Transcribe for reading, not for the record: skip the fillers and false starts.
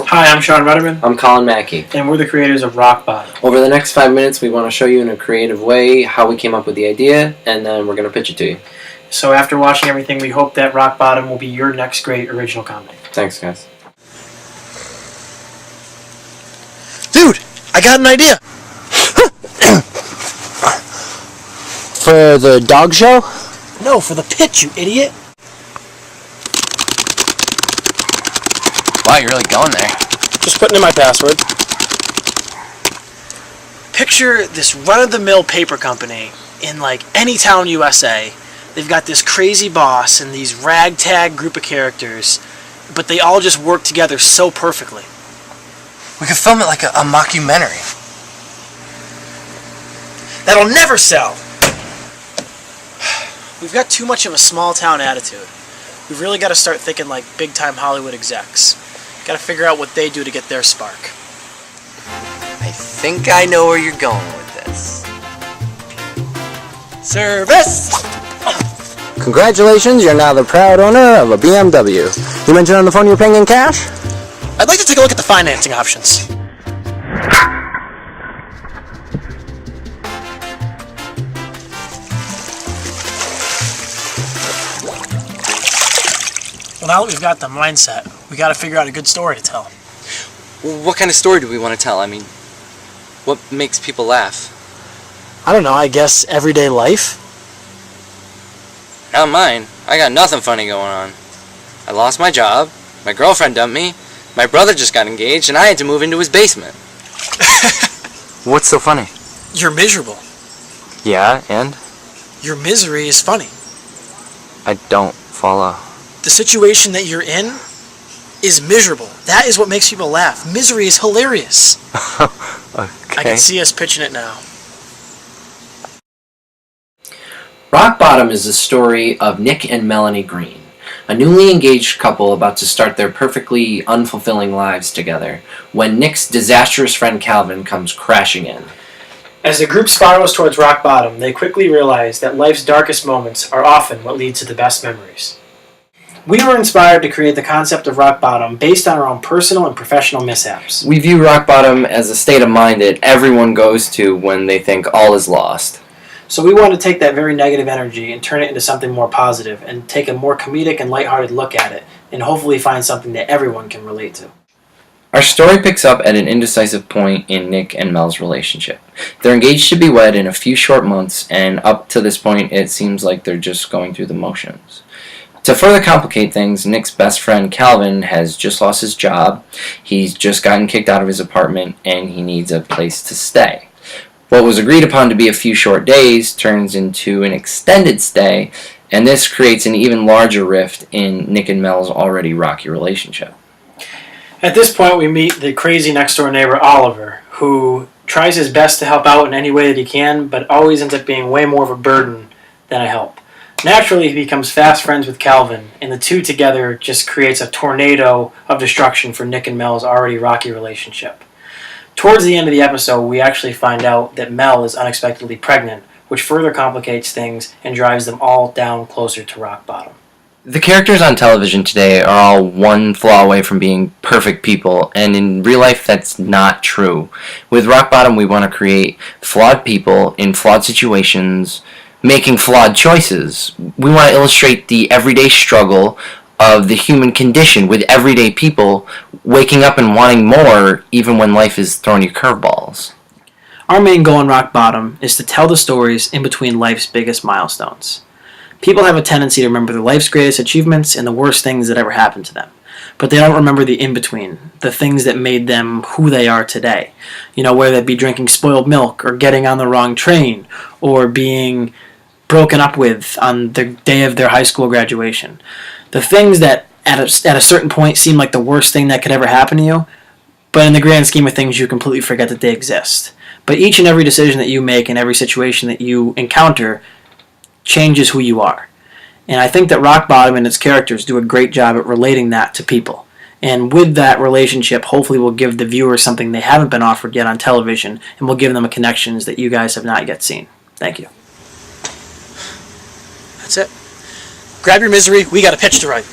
Hi, I'm Sean Rudderman. I'm Colin Mackey. And we're the creators of Rock Bottom. Over the next 5 minutes, we want to show you in a creative way how we came up with the idea, and then we're going to pitch it to you. So after watching everything, we hope that Rock Bottom will be your next great original comedy. Thanks, guys. Dude, I got an idea. For the dog show? No, for the pitch, you idiot. Wow, you're really going there. Just putting in my password. Picture this run-of-the-mill paper company in like any town USA. They've got this crazy boss and these ragtag group of characters, but they all just work together so perfectly. We could film it like a mockumentary. That'll never sell. We've got too much of a small town attitude. We've really got to start thinking like big time Hollywood execs. Got to figure out what they do to get their spark. I think I know where you're going with this. Service! Congratulations, you're now the proud owner of a BMW. You mentioned on the phone you're paying in cash? I'd like to take a look at the financing options. Well, now that we've got the mindset, we got to figure out a good story to tell. What kind of story do we want to tell? I mean, what makes people laugh? I don't know, I guess everyday life? Not mine. I got nothing funny going on. I lost my job, my girlfriend dumped me, my brother just got engaged, and I had to move into his basement. What's so funny? You're miserable. Yeah, and? Your misery is funny. I don't follow. The situation that you're in is miserable. That is what makes people laugh. Misery is hilarious. Okay. I can see us pitching it now. Rock Bottom is the story of Nick and Melanie Green, a newly engaged couple about to start their perfectly unfulfilling lives together, when Nick's disastrous friend Calvin comes crashing in. As the group spirals towards rock bottom, they quickly realize that life's darkest moments are often what lead to the best memories. We were inspired to create the concept of rock bottom based on our own personal and professional mishaps. We view rock bottom as a state of mind that everyone goes to when they think all is lost. So we want to take that very negative energy and turn it into something more positive and take a more comedic and lighthearted look at it and hopefully find something that everyone can relate to. Our story picks up at an indecisive point in Nick and Mel's relationship. They're engaged to be wed in a few short months, and up to this point it seems like they're just going through the motions. To further complicate things, Nick's best friend Calvin has just lost his job, he's just gotten kicked out of his apartment, and he needs a place to stay. What was agreed upon to be a few short days turns into an extended stay, and this creates an even larger rift in Nick and Mel's already rocky relationship. At this point, we meet the crazy next-door neighbor, Oliver, who tries his best to help out in any way that he can, but always ends up being way more of a burden than a help. Naturally, he becomes fast friends with Calvin, and the two together just creates a tornado of destruction for Nick and Mel's already rocky relationship. Towards the end of the episode, we actually find out that Mel is unexpectedly pregnant, which further complicates things and drives them all down closer to rock bottom. The characters on television today are all one flaw away from being perfect people, and in real life that's not true. With Rock Bottom, we want to create flawed people in flawed situations, making flawed choices. We want to illustrate the everyday struggle of the human condition with everyday people waking up and wanting more even when life is throwing you curveballs. Our main goal in Rock Bottom is to tell the stories in between life's biggest milestones. People have a tendency to remember their life's greatest achievements and the worst things that ever happened to them. But they don't remember the in-between, the things that made them who they are today. You know, whether that be drinking spoiled milk, or getting on the wrong train, or being broken up with on the day of their high school graduation. The things that at a certain point seem like the worst thing that could ever happen to you, but in the grand scheme of things you completely forget that they exist. But each and every decision that you make in every situation that you encounter changes who you are. And I think that Rock Bottom and its characters do a great job at relating that to people. And with that relationship, hopefully we'll give the viewers something they haven't been offered yet on television, and we'll give them a connections that you guys have not yet seen. Thank you. That's it. Grab your misery, we got a pitch to write.